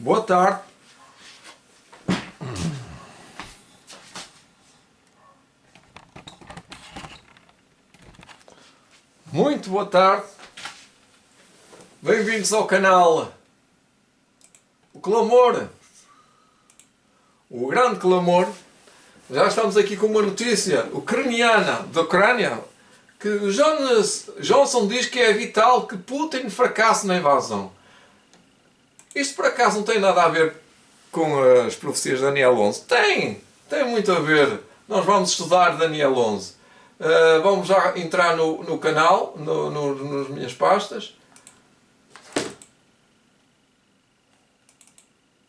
Boa tarde. Muito boa tarde. Bem-vindos ao canal O Clamor. O grande clamor. Já estamos aqui com uma notícia ucraniana da Ucrânia, que Johnson diz que é vital que Putin fracasse na invasão. Isto por acaso não tem nada a ver com as profecias de Daniel 11? Tem muito a ver. Nós vamos estudar Daniel 11. Vamos já entrar no canal, nas minhas pastas.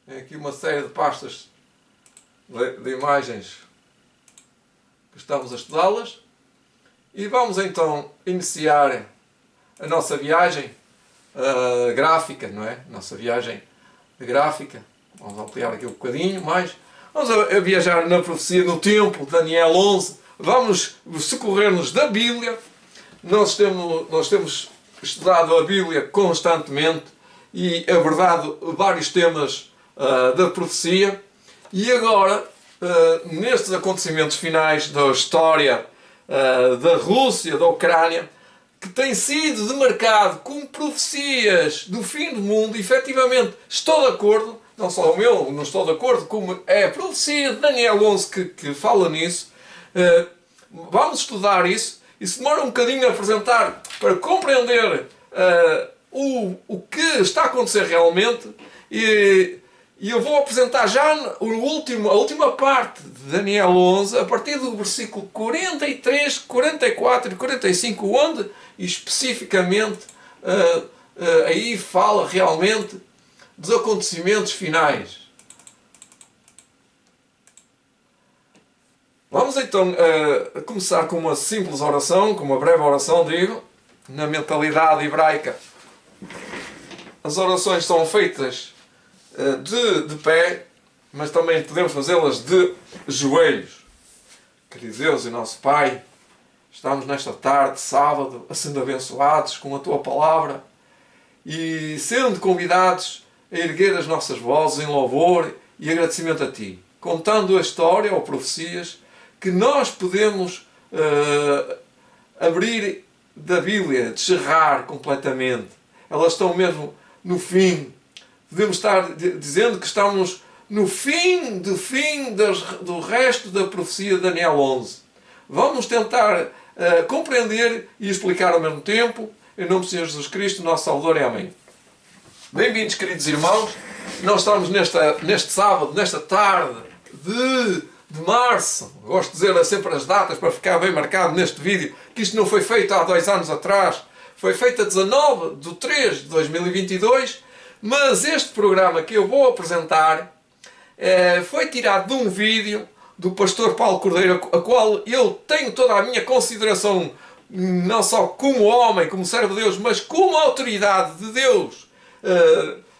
Tem aqui uma série de pastas de imagens que estamos a estudá-las. E vamos então iniciar a nossa viagem gráfica, não é? Nossa viagem gráfica. Vamos ampliar aqui um bocadinho mais. Vamos a viajar na profecia no tempo, Daniel 11. Vamos socorrer-nos da Bíblia. Nós temos estudado a Bíblia constantemente e abordado vários temas da profecia. E agora, nestes acontecimentos finais da história da Rússia, da Ucrânia, que tem sido demarcado como profecias do fim do mundo, efetivamente estou de acordo, não só o meu, não estou de acordo, como é a profecia de Daniel 11 que fala nisso. Vamos estudar isso. Isso demora um bocadinho a apresentar para compreender o que está a acontecer realmente. E eu vou apresentar já a última parte de Daniel 11, a partir do versículo 43, 44 e 45, onde especificamente aí fala realmente dos acontecimentos finais. Vamos então começar com uma simples oração, com uma breve oração, digo, na mentalidade hebraica. As orações são feitas de pé, mas também podemos fazê-las de joelhos. Querido Deus e nosso Pai, estamos nesta tarde, sábado, sendo abençoados com a Tua Palavra e sendo convidados a erguer as nossas vozes em louvor e agradecimento a Ti, contando a história ou profecias que nós podemos abrir da Bíblia, descerrar completamente. Elas estão mesmo no fim. Podemos estar dizendo que estamos no fim do resto da profecia de Daniel 11. Vamos tentar compreender e explicar ao mesmo tempo, em nome do Senhor Jesus Cristo, nosso Salvador, e amém. Bem-vindos, queridos irmãos. Nós estamos neste sábado, nesta tarde de março. Gosto de dizer sempre as datas para ficar bem marcado neste vídeo, que isto não foi feito há 2 anos atrás. Foi feito a 19/3/2022. Mas este programa que eu vou apresentar foi tirado de um vídeo do pastor Paulo Cordeiro, a qual eu tenho toda a minha consideração, não só como homem, como servo de Deus, mas como autoridade de Deus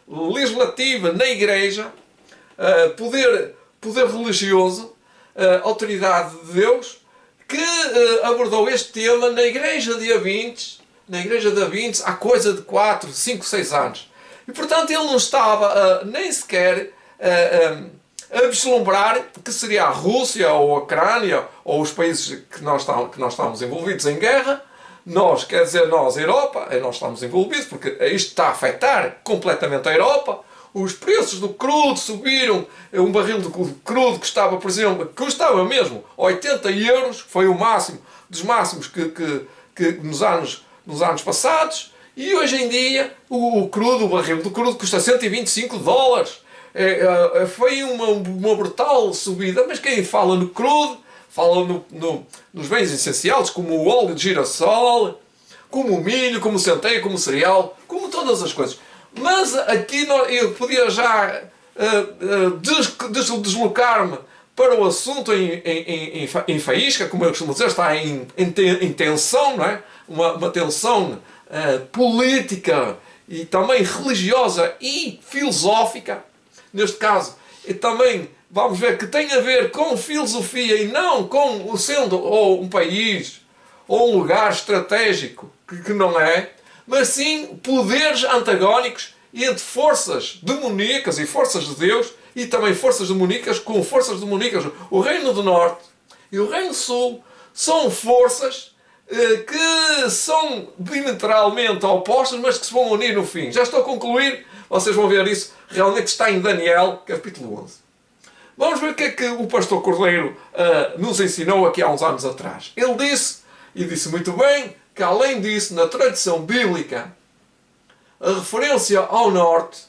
legislativa na igreja, poder religioso, autoridade de Deus, que abordou este tema na igreja de Avintes, há coisa de 4, 5, 6 anos. E, portanto, ele não estava nem sequer a vislumbrar que seria a Rússia ou a Ucrânia ou os países que nós estamos envolvidos em guerra. Nós, a Europa, nós estamos envolvidos porque isto está a afetar completamente a Europa. Os preços do crudo subiram. Um barril de crudo custava, por exemplo, custava mesmo 80 euros. Foi o máximo dos máximos que nos anos passados. E hoje em dia o barril do crudo custa 125 dólares. Foi uma brutal subida, mas quem fala no crudo, fala nos bens essenciais, como o óleo de girassol, como o milho, como o centeio, como o cereal, como todas as coisas. Mas aqui eu podia já deslocar-me para o assunto em faísca, como eu costumo dizer, está em tensão, não é? Uma tensão política e também religiosa e filosófica. Neste caso, e também vamos ver que tem a ver com filosofia e não com sendo ou um país ou um lugar estratégico, que não é, mas sim poderes antagónicos entre forças demoníacas e forças de Deus, e também forças demoníacas com forças demoníacas. O Reino do Norte e o Reino do Sul são forças que são diametralmente opostas, mas que se vão unir no fim. Já estou a concluir, vocês vão ver isso, realmente está em Daniel, capítulo 11. Vamos ver o que é que o pastor Cordeiro nos ensinou aqui há uns anos atrás. Ele disse, e disse muito bem, que além disso, na tradição bíblica, a referência ao norte,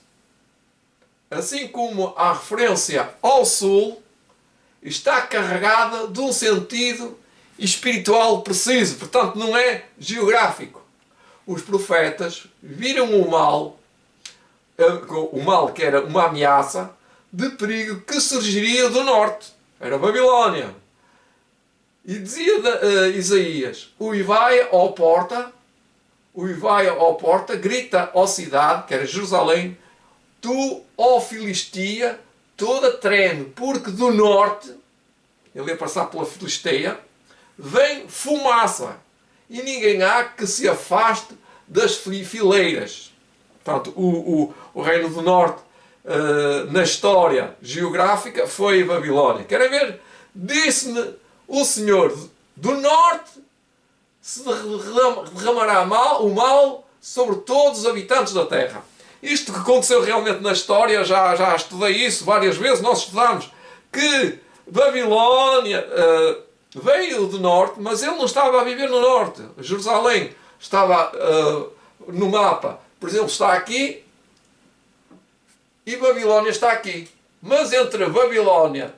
assim como a referência ao sul, está carregada de um sentido espiritual preciso. Portanto, não é geográfico. Os profetas viram o mal que era uma ameaça de perigo que surgiria do norte. Era a Babilónia. E dizia Isaías, uivai ao porta, grita ó cidade, que era Jerusalém, tu, ó Filistia, toda treme, porque do norte, ele ia passar pela Filisteia, vem fumaça, e ninguém há que se afaste das fileiras. Portanto, o Reino do Norte, na história geográfica, foi a Babilónia. Querem ver? Disse-me o Senhor, do norte se derramará o mal sobre todos os habitantes da terra. Isto que aconteceu realmente na história, já estudei isso várias vezes, nós estudamos, que Babilónia veio do norte, mas ele não estava a viver no norte. Jerusalém estava no mapa, por exemplo, está aqui e Babilónia está aqui. Mas entre Babilónia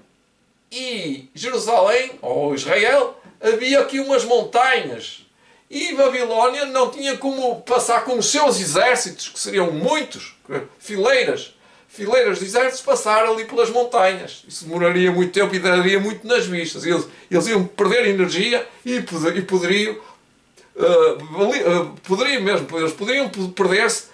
e Jerusalém, ou Israel, havia aqui umas montanhas. E Babilónia não tinha como passar com os seus exércitos, que seriam muitos, fileiras de exércitos, passar ali pelas montanhas. Isso demoraria muito tempo e daria muito nas vistas. Eles iam perder energia e poderiam perder-se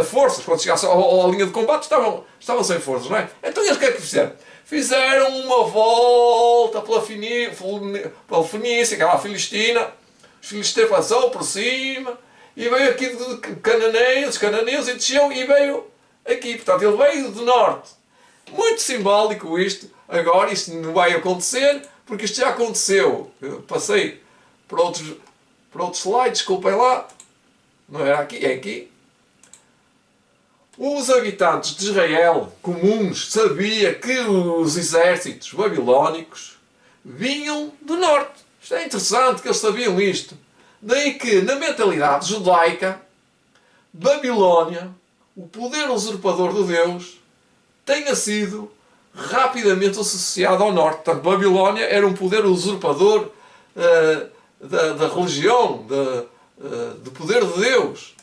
forças. Quando chegasse à linha de combate estavam sem forças, não é? Então eles o que é que fizeram? Fizeram uma volta pela Fenícia, aquela Filistina. Os filisteus passou por cima e veio aqui de cananeus e desceu e veio aqui. Portanto, ele veio do norte. Muito simbólico isto. Agora, isto não vai acontecer, porque isto já aconteceu. Eu passei por outros slides, desculpem lá. Não era aqui, é aqui. Os habitantes de Israel, comuns, sabiam que os exércitos babilónicos vinham do norte. Isto é interessante que eles sabiam isto. Daí que, na mentalidade judaica, Babilónia, o poder usurpador de Deus, tenha sido rapidamente associado ao norte. Portanto, Babilónia era um poder usurpador da religião, do poder de Deus.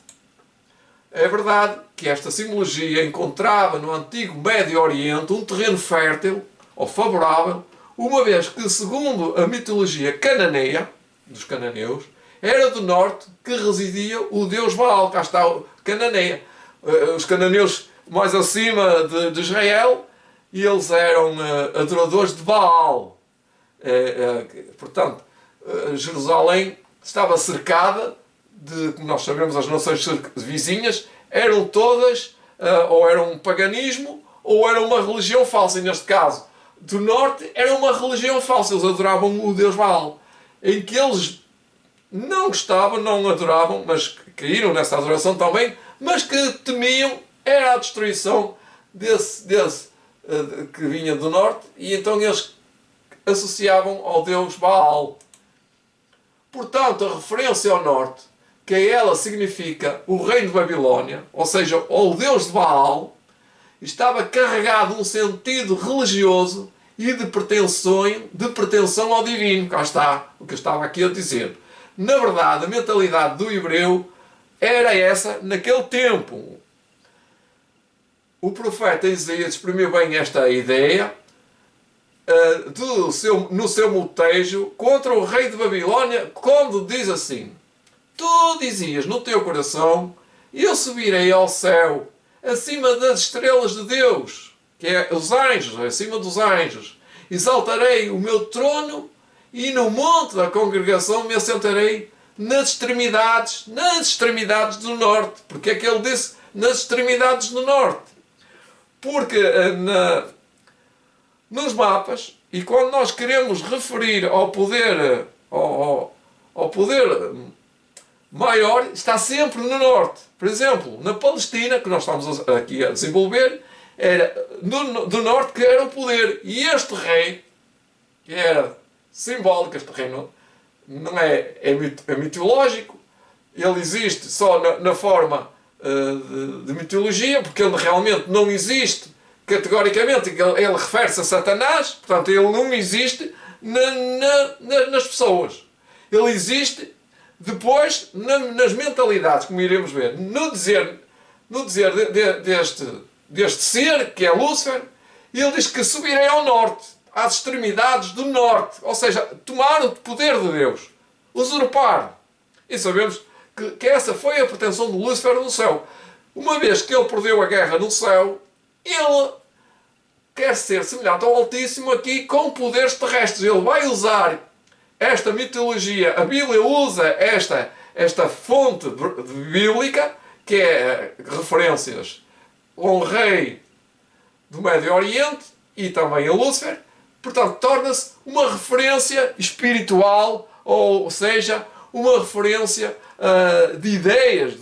É verdade que esta simbologia encontrava no antigo Médio Oriente um terreno fértil ou favorável, uma vez que, segundo a mitologia cananeia, dos cananeus, era do norte que residia o deus Baal. Cá está o Cananeia. Os cananeus mais acima de Israel, e eles eram adoradores de Baal. Portanto, Jerusalém estava cercada de, como nós sabemos, as nações vizinhas, eram todas, ou era um paganismo, ou era uma religião falsa. E neste caso, do norte, era uma religião falsa. Eles adoravam o deus Baal. Em que eles não gostavam, não adoravam, mas caíram nessa adoração também, mas que temiam era a destruição desse que vinha do norte, e então eles associavam ao deus Baal. Portanto, a referência ao norte, que ela significa o reino de Babilónia, ou seja, o deus de Baal, estava carregado de um sentido religioso e de pretensão ao divino. Cá está o que eu estava aqui a dizer. Na verdade, a mentalidade do hebreu era essa naquele tempo. O profeta Isaías exprimiu bem esta ideia no seu motejo contra o rei de Babilónia, quando diz assim: tu dizias no teu coração, eu subirei ao céu, acima das estrelas de Deus, que é os anjos, acima dos anjos. Exaltarei o meu trono e no monte da congregação me assentarei nas extremidades do norte. Porque é que ele disse nas extremidades do norte. Porque nos mapas, e quando nós queremos referir ao poder, ao poder maior, está sempre no norte. Por exemplo, na Palestina, que nós estamos aqui a desenvolver, era do norte que era o poder. E este rei, que era simbólico, este rei não é mitológico, ele existe só na forma de mitologia, porque ele realmente não existe categoricamente, ele refere-se a Satanás, portanto ele não existe nas pessoas. Ele existe depois nas mentalidades, como iremos ver. No dizer deste ser, que é Lúcifer, ele diz que subirei ao norte, às extremidades do norte, ou seja, tomar o poder de Deus, usurpar. E sabemos que essa foi a pretensão de Lúcifer no céu. Uma vez que ele perdeu a guerra no céu, ele quer ser semelhante ao Altíssimo aqui com poderes terrestres. Ele vai usar esta mitologia, a Bíblia usa esta fonte bíblica, que é referências ao rei do Médio Oriente e também a Lúcifer. Portanto, torna-se uma referência espiritual, ou seja, uma referência de ideias,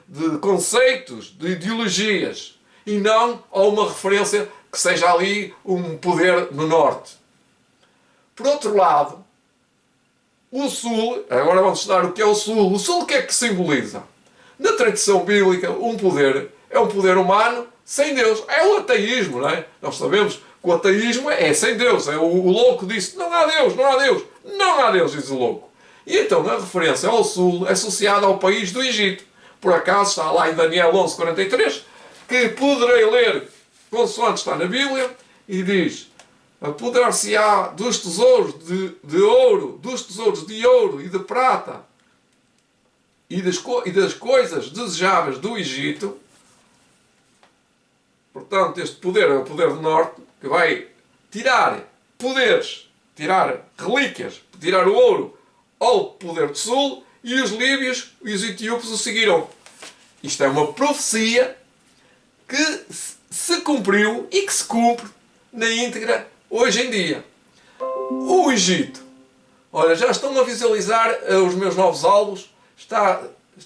de conceitos, de ideologias, e não a uma referência que seja ali um poder no norte. Por outro lado, o sul, agora vamos estudar o que é o sul. O sul o que é que simboliza? Na tradição bíblica, um poder é um poder humano sem Deus. É o ateísmo, não é? Nós sabemos que o ateísmo é sem Deus. É o louco disse, não há Deus, não há Deus. Não há Deus, diz o louco. E então a referência ao sul é associada ao país do Egito. Por acaso está lá em Daniel 11:43, que poderei ler consoante está na Bíblia, e diz: apoderar-se-á dos tesouros de ouro, dos tesouros de ouro e de prata e das coisas desejáveis do Egito. Portanto, este poder é o poder do norte, que vai tirar poderes, tirar relíquias, tirar o ouro ao poder do sul, e os líbios e os etíopes o seguiram. Isto é uma profecia que se cumpriu e que se cumpre na íntegra hoje em dia. O Egito. Olha, já estão a visualizar os meus novos alvos. Está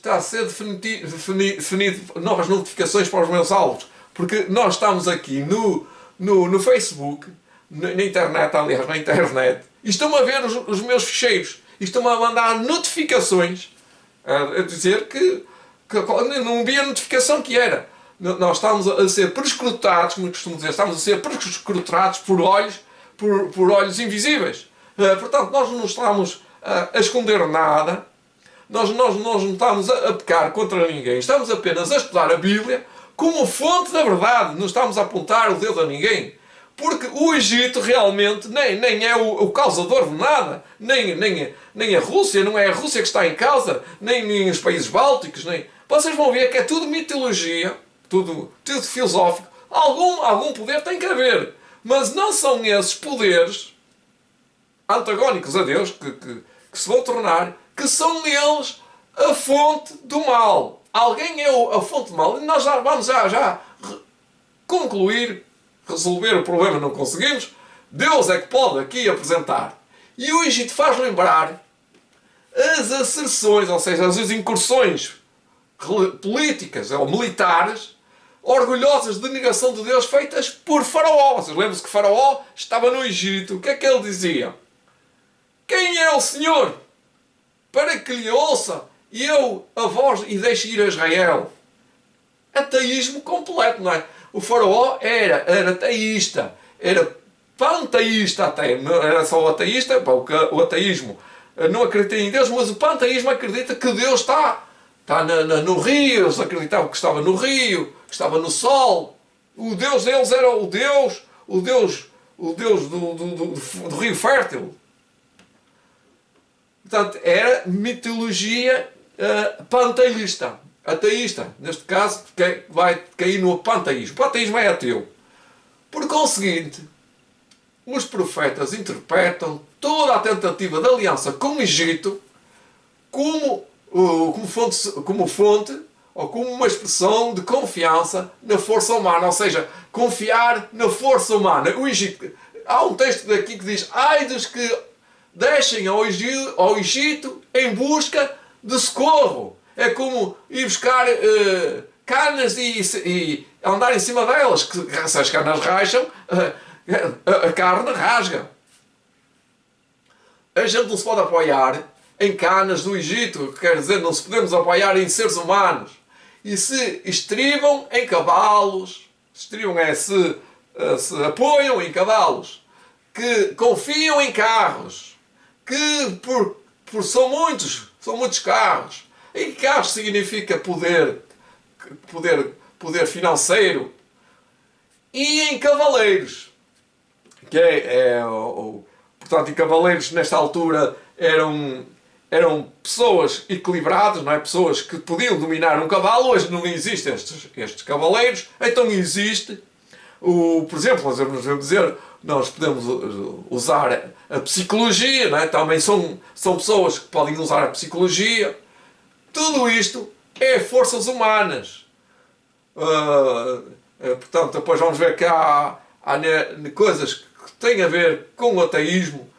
a ser definido novas notificações para os meus alvos. Porque nós estamos aqui no Facebook, na internet, aliás, na internet, e estão a ver os meus ficheiros. E estão a mandar notificações a dizer que não havia notificação que era. Nós estamos a ser perscrutados, como costumo dizer, estamos a ser perscrutados por olhos invisíveis. Portanto, nós não estamos a esconder nada, nós não estamos a pecar contra ninguém, estamos apenas a estudar a Bíblia como fonte da verdade, não estamos a apontar o dedo a ninguém. Porque o Egito realmente nem é o causador de nada, nem a Rússia, não é a Rússia que está em causa, nem os países bálticos, nem... Vocês vão ver que é tudo mitologia, tudo filosófico. Algum poder tem que haver, mas não são esses poderes antagónicos a Deus que se vão tornar, que são neles a fonte do mal. Alguém é a fonte do mal, e nós vamos já concluir. Resolver o problema não conseguimos, Deus é que pode aqui apresentar. E o Egito faz lembrar as asserções, ou seja, as incursões políticas ou militares orgulhosas de negação de Deus feitas por Faraó. Vocês lembram-se que Faraó estava no Egito. O que é que ele dizia? Quem é o Senhor para que lhe ouça e eu a voz e deixe ir a Israel? Ateísmo completo, não é? O Faraó era ateísta, era panteísta até, não era só ateísta, o ateísmo não acredita em Deus, mas o panteísmo acredita que Deus está no rio, eles acreditavam que estava no rio, que estava no sol. O Deus deles era o Deus do rio fértil. Portanto, era mitologia panteísta. Ateísta, neste caso, vai cair no panteísmo. O panteísmo é ateu. Por conseguinte, os profetas interpretam toda a tentativa de aliança com o Egito como fonte ou como uma expressão de confiança na força humana, ou seja, confiar na força humana. Há um texto daqui que diz: ai dos que descem ao Egito em busca de socorro. É como ir buscar canas e andar em cima delas, que se as canas racham, a carne rasga. A gente não se pode apoiar em canas do Egito, que quer dizer, não se podemos apoiar em seres humanos. E se estribam em cavalos, estribam se apoiam em cavalos, que confiam em carros, que são muitos carros. E carros significa poder financeiro. E em cavaleiros, que portanto, em cavaleiros nesta altura eram pessoas equilibradas, não é? Pessoas que podiam dominar um cavalo. Hoje não existem estes cavaleiros. Então existe, por exemplo, nós podemos usar a psicologia, não é? Também são pessoas que podem usar a psicologia. Tudo isto é forças humanas. Portanto, depois vamos ver que há coisas que têm a ver com o ateísmo.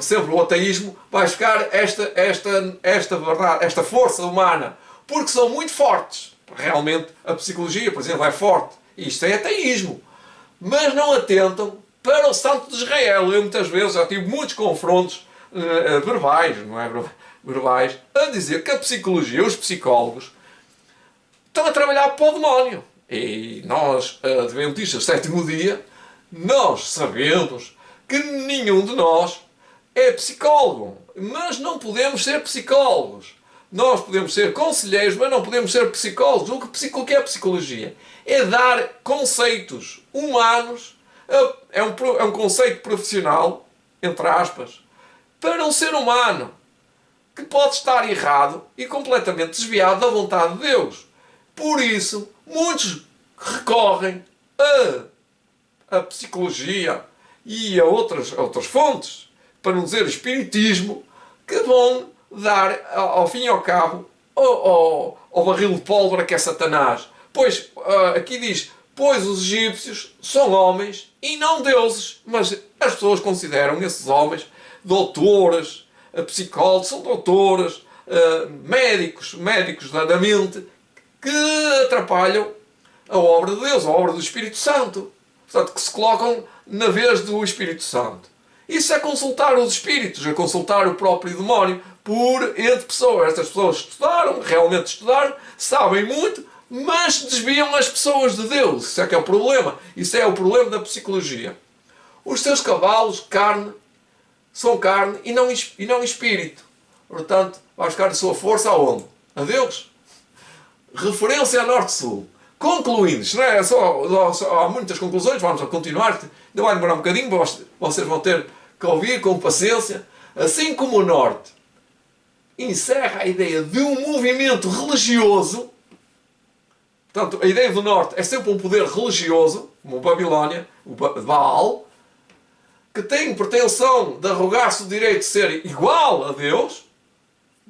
Sempre o ateísmo vai buscar esta verdade, esta força humana, porque são muito fortes. Realmente a psicologia, por exemplo, é forte. Isto é ateísmo. Mas não atentam para o Santo de Israel. Eu muitas vezes já tive muitos confrontos verbais, não é? Verbais, a dizer que a psicologia, os psicólogos, estão a trabalhar para o demónio. E nós, adventistas do sétimo dia, nós sabemos que nenhum de nós é psicólogo, mas não podemos ser psicólogos. Nós podemos ser conselheiros, mas não podemos ser psicólogos. O que é psicologia? É dar conceitos humanos, é um conceito profissional, entre aspas, para um ser humano que pode estar errado e completamente desviado da vontade de Deus. Por isso, muitos recorrem a psicologia e a outras fontes, para não dizer espiritismo, que vão dar, ao fim e ao cabo, ao barril de pólvora que é Satanás. Pois, aqui diz, pois os egípcios são homens e não deuses, mas as pessoas consideram esses homens doutores, psicólogos, são doutores, médicos da mente, que atrapalham a obra de Deus, a obra do Espírito Santo. Portanto, que se colocam na vez do Espírito Santo. Isso é consultar os espíritos, é consultar o próprio demónio entre pessoas. Estas pessoas estudaram, realmente estudaram, sabem muito, mas desviam as pessoas de Deus. Isso é que é o problema. Isso é o problema da psicologia. Os seus cavalos, são carne e não espírito. Portanto, vai buscar a sua força aonde? A Deus. Referência a Norte-Sul. Concluindo, isto não é há muitas conclusões, vamos a continuar, ainda vai demorar um bocadinho, vocês vão ter que ouvir com paciência. Assim como o Norte encerra a ideia de um movimento religioso, portanto, a ideia do Norte é sempre um poder religioso, como a Babilónia, o Baal, que tem pretensão de arrogar-se o direito de ser igual a Deus.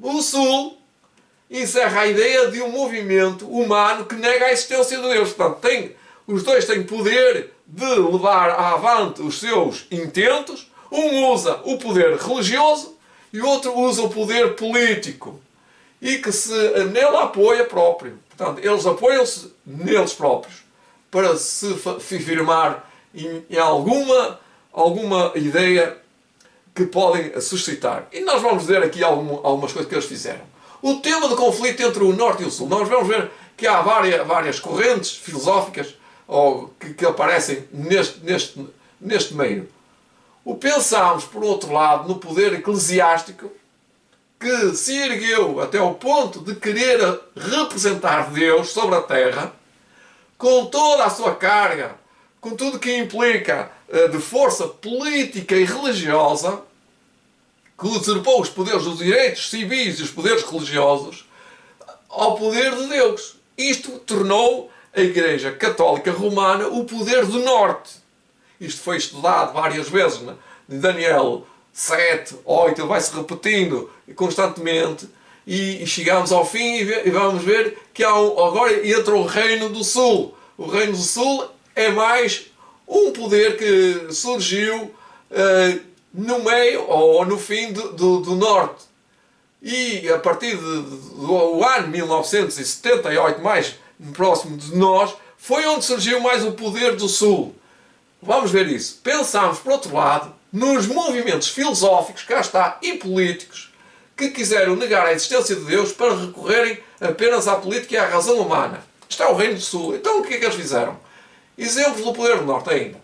O Sul encerra a ideia de um movimento humano que nega a existência de Deus. Portanto, os dois têm poder de levar avante os seus intentos. Um usa o poder religioso e o outro usa o poder político. E que nele apoia próprio. Portanto, eles apoiam-se neles próprios para se firmar em alguma ideia que podem suscitar. E nós vamos ver aqui algumas coisas que eles fizeram. O tema do conflito entre o Norte e o Sul. Nós vamos ver que há várias correntes filosóficas que aparecem neste meio. Pensámos, por outro lado, no poder eclesiástico que se ergueu até ao ponto de querer representar Deus sobre a terra, com toda a sua carga, com tudo que implica de força política e religiosa, que usurpou os poderes dos direitos civis e os poderes religiosos ao poder de Deus. Isto tornou a Igreja Católica Romana o poder do Norte. Isto foi estudado várias vezes em Daniel 7, 8, ele vai-se repetindo constantemente. e chegamos ao fim e vamos ver que agora entra o Reino do Sul. O Reino do Sul é mais um poder que surgiu no meio ou no fim do Norte. E a partir do ano 1978, mais próximo de nós, foi onde surgiu mais o poder do Sul. Vamos ver isso. Pensámos, por outro lado, nos movimentos filosóficos, cá está, e políticos, que quiseram negar a existência de Deus para recorrerem apenas à política e à razão humana. Isto é o Reino do Sul. Então o que é que eles fizeram? Exemplos do poder do Norte ainda.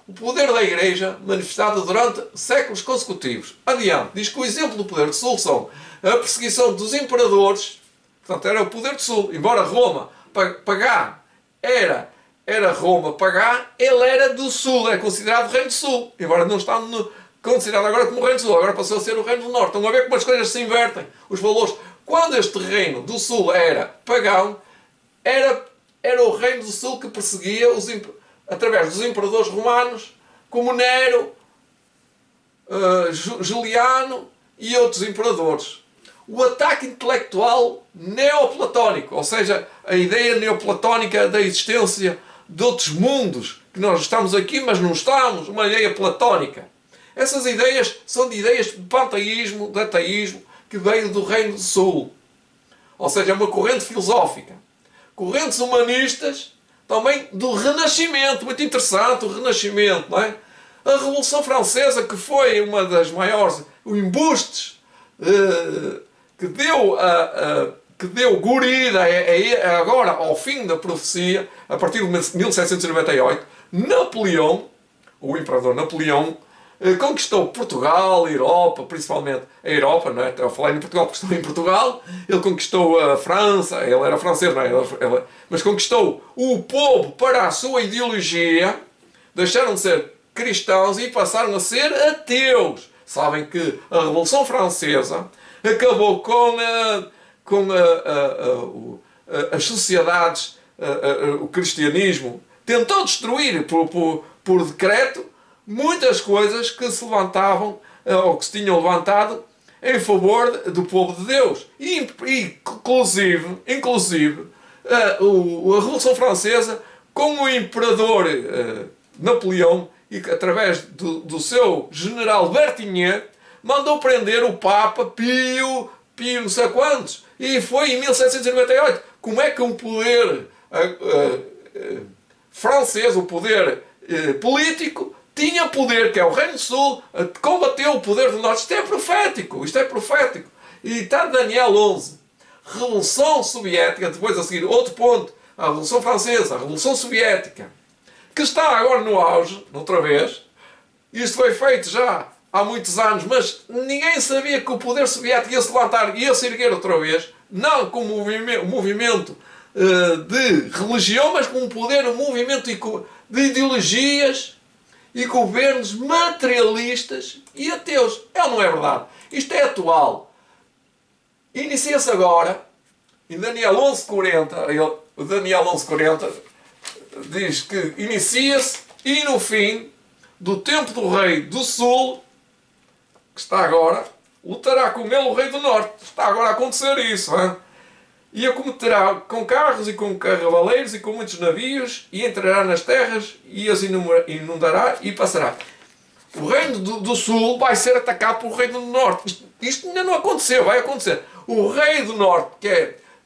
O poder da Igreja manifestado durante séculos consecutivos. Adiante, diz que o exemplo do poder do Sul são a perseguição dos imperadores, portanto era o poder do Sul, embora Roma pagã era Roma pagã, ele era do Sul, é considerado o Reino do Sul, embora não está considerado agora como o Reino do Sul, agora passou a ser o Reino do Norte. Estão a ver como as coisas se invertem, os valores. Quando este Reino do Sul era pagão, era o Reino do Sul que perseguia através dos imperadores romanos, como Nero, Juliano e outros imperadores. O ataque intelectual neoplatónico, ou seja, a ideia neoplatónica da existência de outros mundos, que nós estamos aqui, mas não estamos, uma ideia platónica. Essas ideias são de ideias de panteísmo, de ateísmo, que veio do Reino do Sul. Ou seja, é uma corrente filosófica. Correntes humanistas, também do Renascimento, muito interessante o Renascimento, não é? A Revolução Francesa, que foi uma das maiores embustes que deu guarida agora ao fim da profecia, a partir de 1798, Napoleão, o imperador Napoleão, conquistou Portugal, Europa, principalmente a Europa, não é? Eu falei em Portugal porque estou em Portugal. Ele conquistou a França, ele era francês, não é? Mas conquistou o povo para a sua ideologia, deixaram de ser cristãos e passaram a ser ateus. Sabem que a Revolução Francesa acabou com as sociedades, o cristianismo, tentou destruir por decreto muitas coisas que se levantavam, ou que se tinham levantado, em favor do povo de Deus. E inclusive a Revolução Francesa, com o imperador Napoleão, e através do seu general Berthier, mandou prender o Papa Pio não sei quantos. E foi em 1798. Como é que um poder francês, o poder político, tinha poder, que é o Reino do Sul, combateu o poder do Norte? Isto é profético, isto é profético. E está Daniel 11. Revolução Soviética, depois a seguir outro ponto, a Revolução Francesa, a Revolução Soviética, que está agora no auge, outra vez. Isto foi feito já há muitos anos, mas ninguém sabia que o poder soviético ia se levantar e ia se erguer outra vez, não como um movimento de religião, mas como um movimento de ideologias e governos materialistas e ateus. É ou não é verdade? Isto é atual. Inicia-se agora, em Daniel 11:40, o Daniel 11:40 diz que inicia-se e no fim do tempo do rei do sul, que está agora, lutará com ele o rei do norte. Está agora a acontecer isso, hein? E acometerá com carros e com cavaleiros e com muitos navios, e entrará nas terras e as inundará e passará. O reino do sul vai ser atacado pelo rei do norte. Isto ainda não aconteceu, vai acontecer. O rei do norte,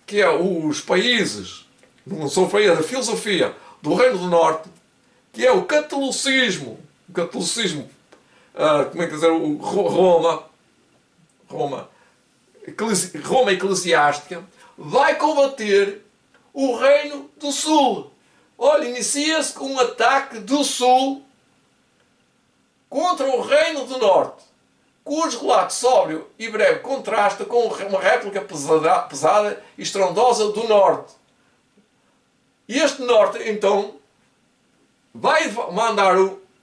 que é os países, não são países, a filosofia do reino do norte, que é o catolicismo, como é que dizer, Roma eclesiástica, vai combater o reino do sul. Olha, inicia-se com um ataque do sul contra o reino do norte, cujo relato sóbrio e breve contrasta com uma réplica pesada e estrondosa do norte. E este norte, então, vai mandar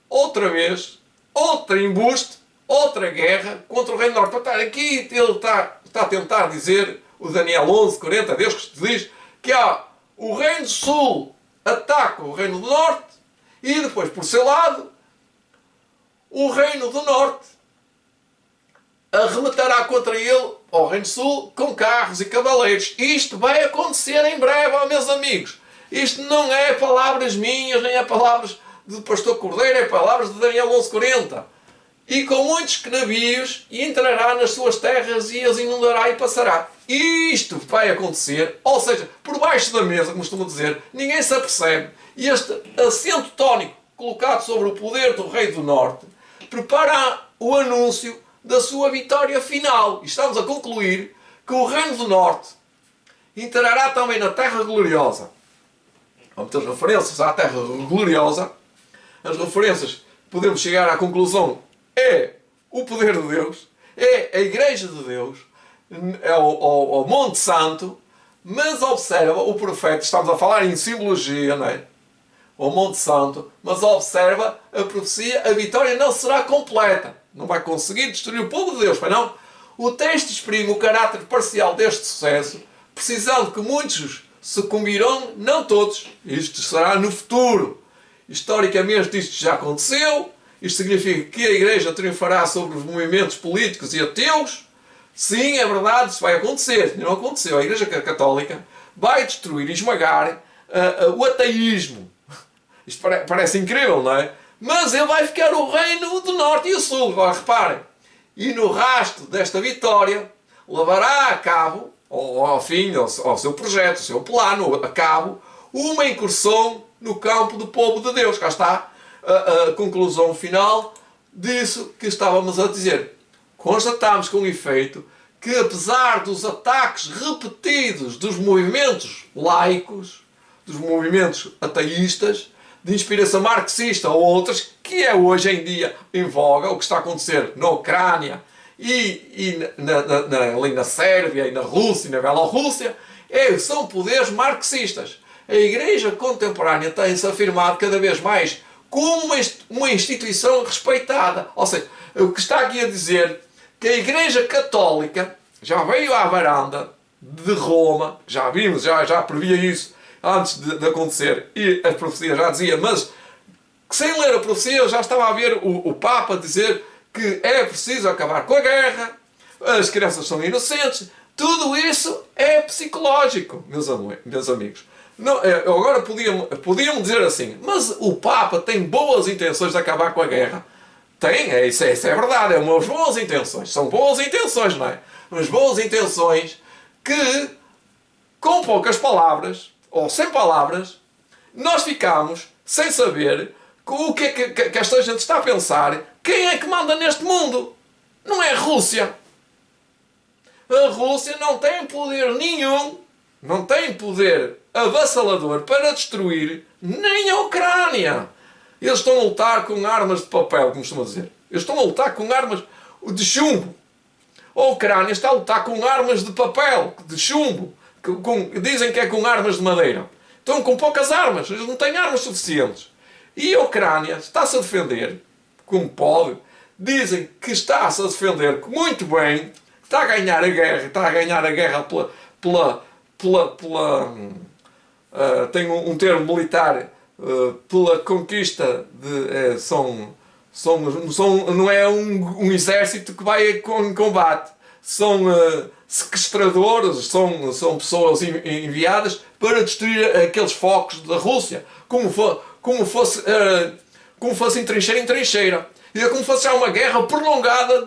outra vez, outro embuste, outra guerra contra o reino do norte. Aqui ele está a tentar dizer, o Daniel 11:40, Deus que diz que o reino do sul ataca o reino do norte e depois, por seu lado, o reino do norte arrematará contra ele ao Reino Sul com carros e cavaleiros. Isto vai acontecer em breve, ó, meus amigos. Isto não é palavras minhas, nem é palavras do pastor Cordeiro, é palavras de Daniel 11:40. E com muitos navios entrará nas suas terras e as inundará e passará. Isto vai acontecer, ou seja, por baixo da mesa, como costumo dizer, ninguém se apercebe. E este acento tónico colocado sobre o poder do Rei do Norte prepara o anúncio da sua vitória final. E estamos a concluir que o Reino do Norte entrará também na Terra Gloriosa. Há muitas referências à Terra Gloriosa. As referências, podemos chegar à conclusão, é o poder de Deus, é a Igreja de Deus, é o Monte Santo, mas observa o profeta, estamos a falar em simbologia, não é? O Monte Santo, mas observa a profecia, a vitória não será completa, não vai conseguir destruir o povo de Deus, pois não? O texto exprime o caráter parcial deste sucesso, precisando que muitos sucumbirão, não todos. Isto será no futuro. Historicamente isto já aconteceu. Isto significa que a Igreja triunfará sobre os movimentos políticos e ateus. Sim, é verdade, isso vai acontecer. Não aconteceu. A Igreja Católica vai destruir e esmagar o ateísmo. Isto parece incrível, não é? Mas ele vai ficar o reino do Norte e o Sul. Agora reparem. E no rastro desta vitória levará a cabo, ao fim, ao seu projeto, ao seu plano, a cabo, uma incursão no campo do povo de Deus. Cá está a conclusão final disso que estávamos a dizer. Constatamos com efeito que, apesar dos ataques repetidos dos movimentos laicos, dos movimentos ateístas, de inspiração marxista ou outras, que é hoje em dia em voga, o que está a acontecer na Ucrânia e ali na Sérvia e na Rússia e na Bielorrússia, são poderes marxistas. A Igreja contemporânea tem-se afirmado cada vez mais como uma instituição respeitada. Ou seja, o que está aqui a dizer que a Igreja Católica já veio à varanda de Roma, já vimos, já previa isso antes de acontecer, e a profecia já dizia, mas sem ler a profecia já estava a ver o Papa dizer que é preciso acabar com a guerra, as crianças são inocentes. Tudo isso é psicológico, meus amigos. Não, agora podíamos dizer assim, mas o Papa tem boas intenções de acabar com a guerra. Tem, isso é verdade, é umas boas intenções. São boas intenções, não é? Umas boas intenções que, com poucas palavras, ou sem palavras, nós ficamos sem saber o que é que esta gente está a pensar. Quem é que manda neste mundo? Não é a Rússia. A Rússia não tem poder nenhum, não tem poder avassalador para destruir nem a Ucrânia. Eles estão a lutar com armas de papel, como costuma dizer. Eles estão a lutar com armas de chumbo. A Ucrânia está a lutar com armas de papel, de chumbo. Dizem que é com armas de madeira. Estão com poucas armas. Eles não têm armas suficientes. E a Ucrânia está-se a defender, como pode. Dizem que está-se a defender muito bem. Está a ganhar a guerra. Está a ganhar a guerra tem um termo militar, pela conquista de... não é um exército que vai em combate. São sequestradores, são pessoas enviadas para destruir aqueles focos da Rússia, como fosse em trincheira. E é como fosse já uma guerra prolongada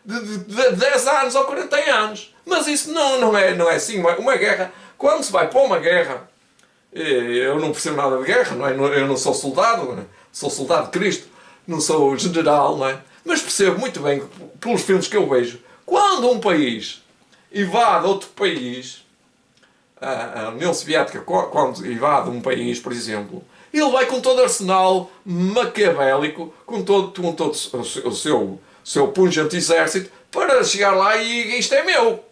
de 10 anos ou 40 anos. Mas isso não é assim. Uma guerra, quando se vai para uma guerra, eu não percebo nada de guerra, não é? Eu não sou soldado, não é? Sou soldado de Cristo, não sou general, não é? Mas percebo muito bem, pelos filmes que eu vejo, quando um país invade outro país, a União Soviética, quando invade um país, por exemplo, ele vai com todo o arsenal maquiavélico, com todo o seu pungente exército, para chegar lá e isto é meu.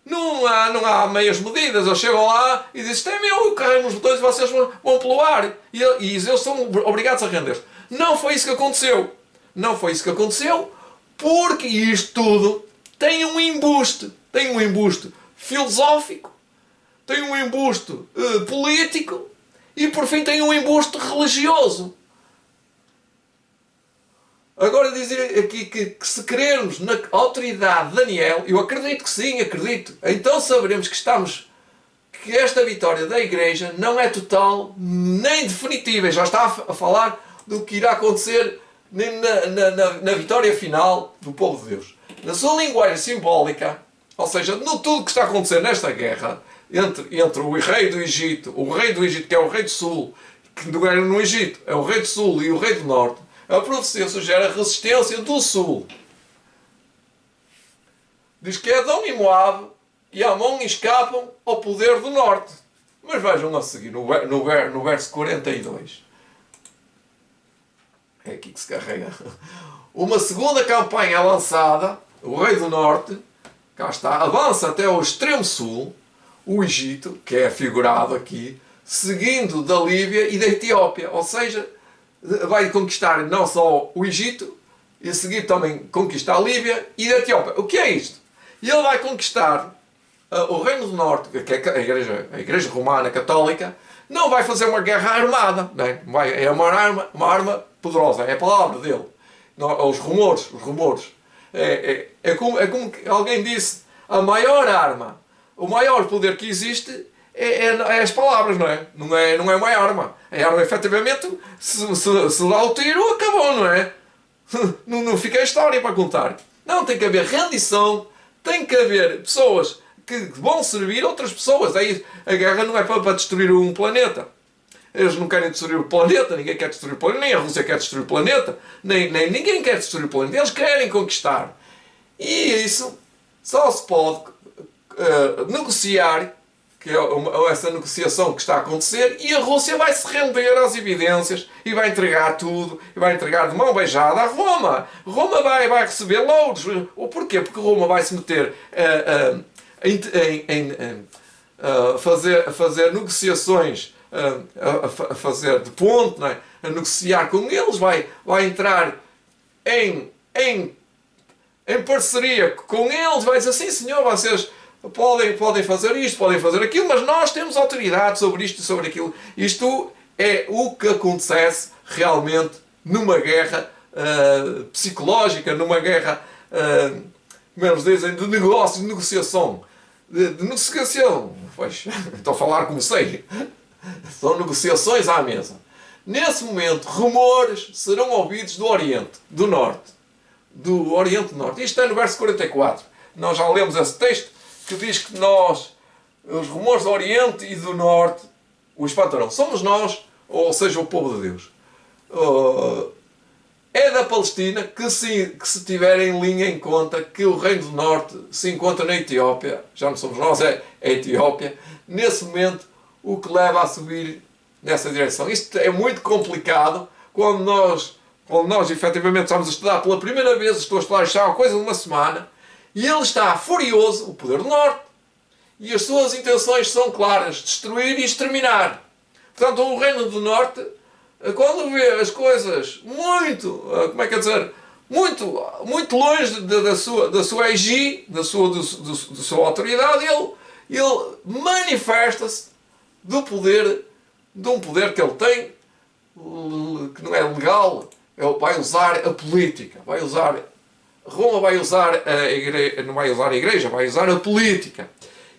Não há meias medidas. Eles chegam lá e dizem, isto é meu, eu carrego nos botões e vocês vão pelo ar. E eles são obrigados a render. Não foi isso que aconteceu. Não foi isso que aconteceu, porque isto tudo tem um embuste. Tem um embuste filosófico, tem um embuste político e, por fim, tem um embuste religioso. Agora dizer aqui que se crermos na autoridade de Daniel, eu acredito que sim, acredito, então saberemos que esta vitória da Igreja não é total nem definitiva. Já está a falar do que irá acontecer na vitória final do povo de Deus. Na sua linguagem simbólica, ou seja, no tudo que está a acontecer nesta guerra, entre o rei do Egito que é o rei do Sul, que não era no Egito, é o rei do Sul e o rei do Norte, a profecia sugere a resistência do Sul. Diz que Edom e Moab e Amon escapam ao poder do Norte. Mas vejam a seguir, no verso 42. É aqui que se carrega. Uma segunda campanha é lançada, o rei do Norte, cá está, avança até ao extremo sul, o Egito, que é figurado aqui, seguindo da Líbia e da Etiópia. Ou seja, vai conquistar não só o Egito, e a seguir também conquistar a Líbia e a Etiópia. O que é isto? E ele vai conquistar o Reino do Norte, que é a Igreja Romana Católica, não vai fazer uma guerra armada. Não é? É uma arma poderosa, é a palavra dele. Os rumores. É como alguém disse, a maior arma, o maior poder que existe é as palavras, não é? Não é uma arma. A arma, efetivamente, se dá o tiro, acabou, não é? Não fica a história para contar. Não, tem que haver rendição, tem que haver pessoas que vão servir outras pessoas. Aí a guerra não é para destruir um planeta. Eles não querem destruir o planeta, ninguém quer destruir o planeta, nem a Rússia quer destruir o planeta, nem ninguém quer destruir o planeta. Eles querem conquistar. E isso só se pode negociar, que é essa negociação que está a acontecer, e a Rússia vai se render às evidências e vai entregar tudo, e vai entregar de mão beijada a Roma. Roma vai receber louros. O porquê? Porque Roma vai se meter a fazer negociações, a fazer de ponte, não é? A negociar com eles, vai entrar em parceria com eles, vai dizer assim, senhor, vocês podem fazer isto, podem fazer aquilo, mas nós temos autoridade sobre isto e sobre aquilo. Isto é o que acontece realmente numa guerra psicológica, numa guerra, como eles dizem, de negócio, de negociação. De negociação. Pois, estou a falar como sei. São negociações à mesa. Nesse momento, rumores serão ouvidos do Oriente, do Norte. Do Oriente do Norte. Isto é no verso 44. Nós já lemos esse texto que diz que os rumores do Oriente e do Norte, o espantarão. Somos nós, ou seja, o povo de Deus. É da Palestina que se tiver em linha em conta que o Reino do Norte se encontra na Etiópia, já não somos nós, é a Etiópia, nesse momento, o que leva a subir nessa direção. Isto é muito complicado quando nós efetivamente estamos a estudar pela primeira vez, estou a estudar já há coisa de uma semana, e ele está furioso, o poder do Norte, e as suas intenções são claras, destruir e exterminar. Portanto, o Reino do Norte, quando vê as coisas muito, como é que é dizer, muito longe da sua egi, da sua autoridade, ele manifesta-se de um poder que ele tem, que não é legal. Ele vai usar a política, Roma vai usar a igreja, não vai usar a igreja, vai usar a política.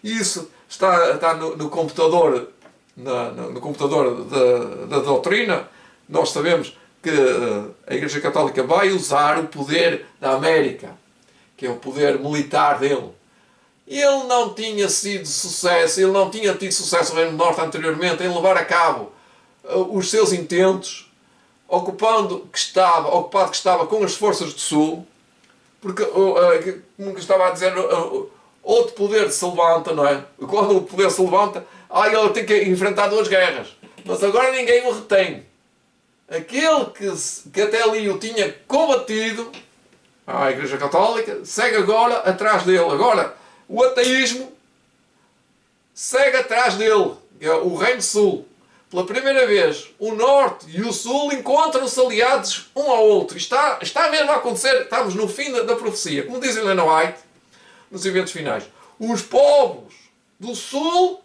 Isso está no computador, no computador da doutrina. Nós sabemos que a Igreja Católica vai usar o poder da América, que é o poder militar dele. Ele não tinha sido sucesso, ele não tinha tido sucesso no Reino do Norte anteriormente em levar a cabo os seus intentos, ocupado que estava com as forças do Sul, porque, como estava a dizer, outro poder se levanta, não é? Quando o poder se levanta, ele tem que enfrentar duas guerras, mas agora ninguém o retém. Aquele que até ali o tinha combatido, a Igreja Católica, segue agora atrás dele. Agora, o ateísmo segue atrás dele, é o Reino do Sul. Pela primeira vez, o Norte e o Sul encontram-se aliados um ao outro. Está mesmo a acontecer, estamos no fim da profecia. Como diz Helena White, nos eventos finais. Os povos do Sul,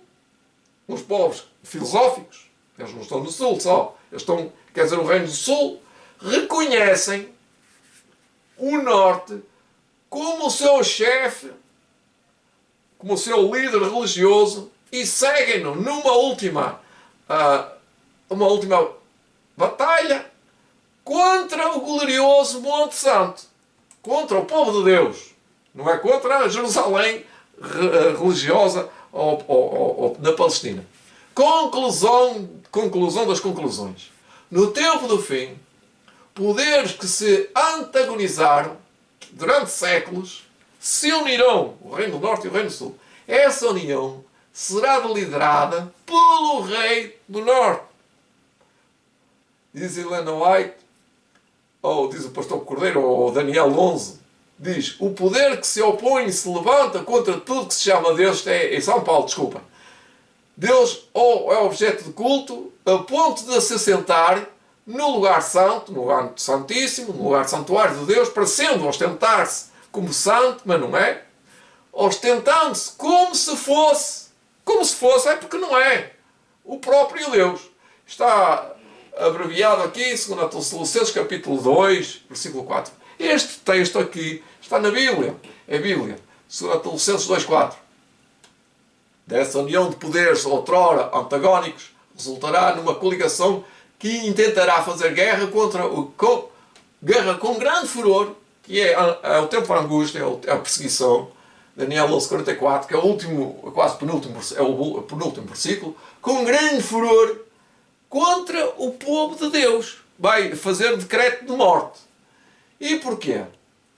os povos filosóficos, eles não estão no Sul só, eles estão, quer dizer, o Reino do Sul, reconhecem o norte como o seu chefe, como o seu líder religioso, e seguem-no numa última batalha contra o glorioso Monte Santo, contra o povo de Deus, não é contra a Jerusalém religiosa ou da Palestina. Conclusão das conclusões. No tempo do fim, poderes que se antagonizaram durante séculos se unirão, o Reino do Norte e o Reino do Sul. Essa união será liderada pelo Rei do Norte. Diz Helena White, ou diz o pastor Cordeiro, ou Daniel 11, diz: o poder que se opõe e se levanta contra tudo que se chama Deus, em São Paulo, desculpa. Deus ou é objeto de culto a ponto de se assentar no lugar santo, no lugar santíssimo, no lugar santuário de Deus, parecendo ostentar-se como santo, mas não é. Ostentando-se como se fosse, é porque não é. O próprio Deus. Está abreviado aqui, 2 Tessalonicenses capítulo 2, versículo 4. Este texto aqui está na Bíblia. É a Bíblia. 2 Tessalonicenses 2,4. Dessa união de poderes outrora antagónicos resultará numa coligação que intentará fazer guerra guerra com grande furor, que é o tempo da angústia, é a perseguição. Daniel 11:44, que é o último, quase penúltimo, é o penúltimo versículo, com grande furor contra o povo de Deus. Vai fazer decreto de morte. E porquê?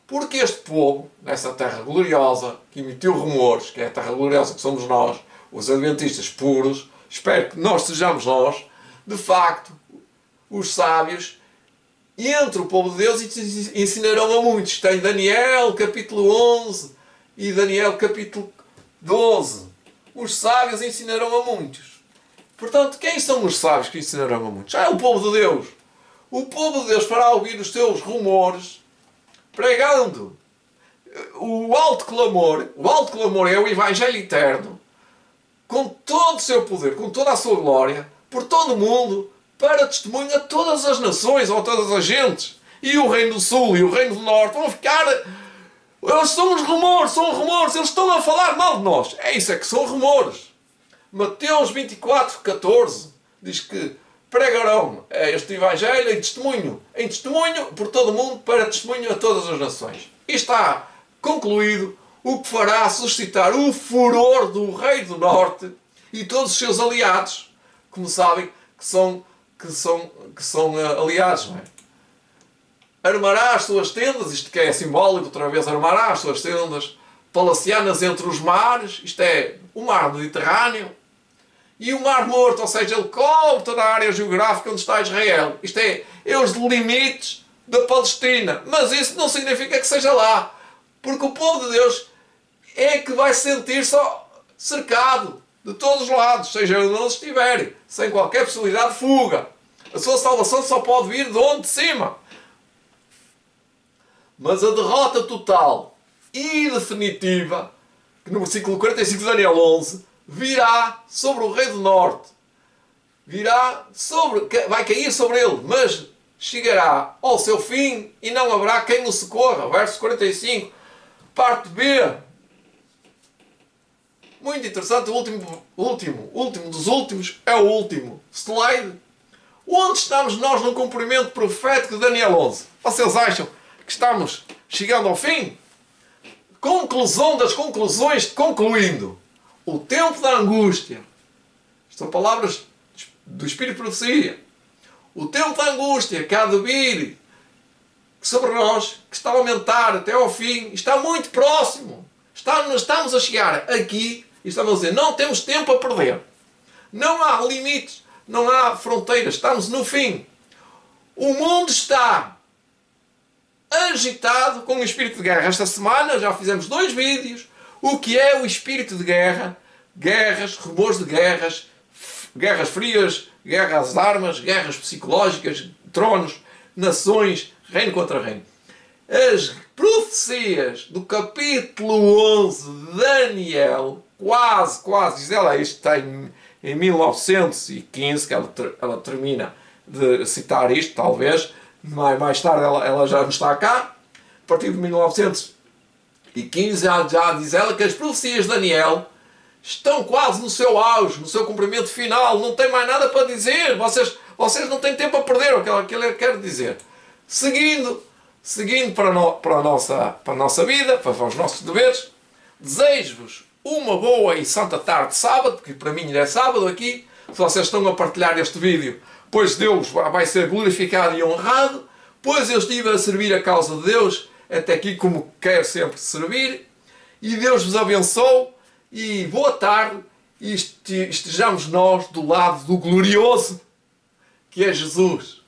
Porque este povo, nessa terra gloriosa, que emitiu rumores, que é a terra gloriosa que somos nós, os adventistas puros, espero que nós sejamos nós, de facto, os sábios, entre o povo de Deus, ensinarão a muitos. Tem Daniel capítulo 11 e Daniel capítulo 12. Os sábios ensinarão a muitos. Portanto, quem são os sábios que ensinarão a muitos? É o povo de Deus. O povo de Deus fará ouvir os seus rumores, pregando o alto clamor. O alto clamor é o Evangelho eterno, com todo o seu poder, com toda a sua glória, por todo o mundo, para testemunho a todas as nações ou a todas as gentes. E o Reino do Sul e o Reino do Norte vão ficar... São os rumores, eles estão a falar mal de nós. É isso, é que são rumores. Mateus 24:14 diz que pregarão este Evangelho em testemunho por todo o mundo, para testemunho a todas as nações. E está concluído o que fará suscitar o furor do Rei do Norte e todos os seus aliados, como sabem que são aliados, não é? Armará as suas tendas, isto que é simbólico, outra vez, armará as suas tendas palacianas entre os mares, isto é, o mar Mediterrâneo, e o mar Morto, ou seja, ele cobre toda a área geográfica onde está Israel. Isto é os limites da Palestina. Mas isso não significa que seja lá, porque o povo de Deus é que vai sentir-se cercado de todos os lados, seja onde eles estiverem, sem qualquer possibilidade de fuga. A sua salvação só pode vir de onde? De cima. Mas a derrota total e definitiva, que no versículo 45 de Daniel 11, virá sobre o Rei do Norte. Vai cair sobre ele, mas chegará ao seu fim e não haverá quem o socorra. Verso 45, parte B. Muito interessante, o último dos últimos é o último slide. Onde estamos nós no cumprimento profético de Daniel 11? Vocês acham que estamos chegando ao fim? Conclusão das conclusões, concluindo. O tempo da angústia. São palavras do Espírito de Profecia. O tempo da angústia que há de vir sobre nós, que está a aumentar até ao fim, está muito próximo. Estamos a chegar aqui e estamos a dizer, não temos tempo a perder. Não há limites, não há fronteiras, estamos no fim. O mundo está agitado com o espírito de guerra. Esta semana já fizemos 2 vídeos. O que é o espírito de guerra? Guerras, rumores de guerras, guerras frias, guerras às armas, guerras psicológicas, tronos, nações, reino contra reino. As profecias do capítulo 11 de Daniel, quase, diz ela, isto está em 1915, que ela termina de citar isto, talvez, mais tarde ela já não está cá, a partir de 1915, já diz ela que as profecias de Daniel estão quase no seu auge, no seu cumprimento final, não tem mais nada para dizer, vocês não têm tempo a perder o que ele quer dizer. Seguindo para a nossa vida, para os nossos deveres, desejo-vos uma boa e santa tarde de sábado, que para mim é sábado aqui, se vocês estão a partilhar este vídeo, pois Deus vai ser glorificado e honrado, pois eu estive a servir a causa de Deus, até aqui como quero sempre servir, e Deus vos abençoe, e boa tarde, e estejamos nós do lado do glorioso, que é Jesus.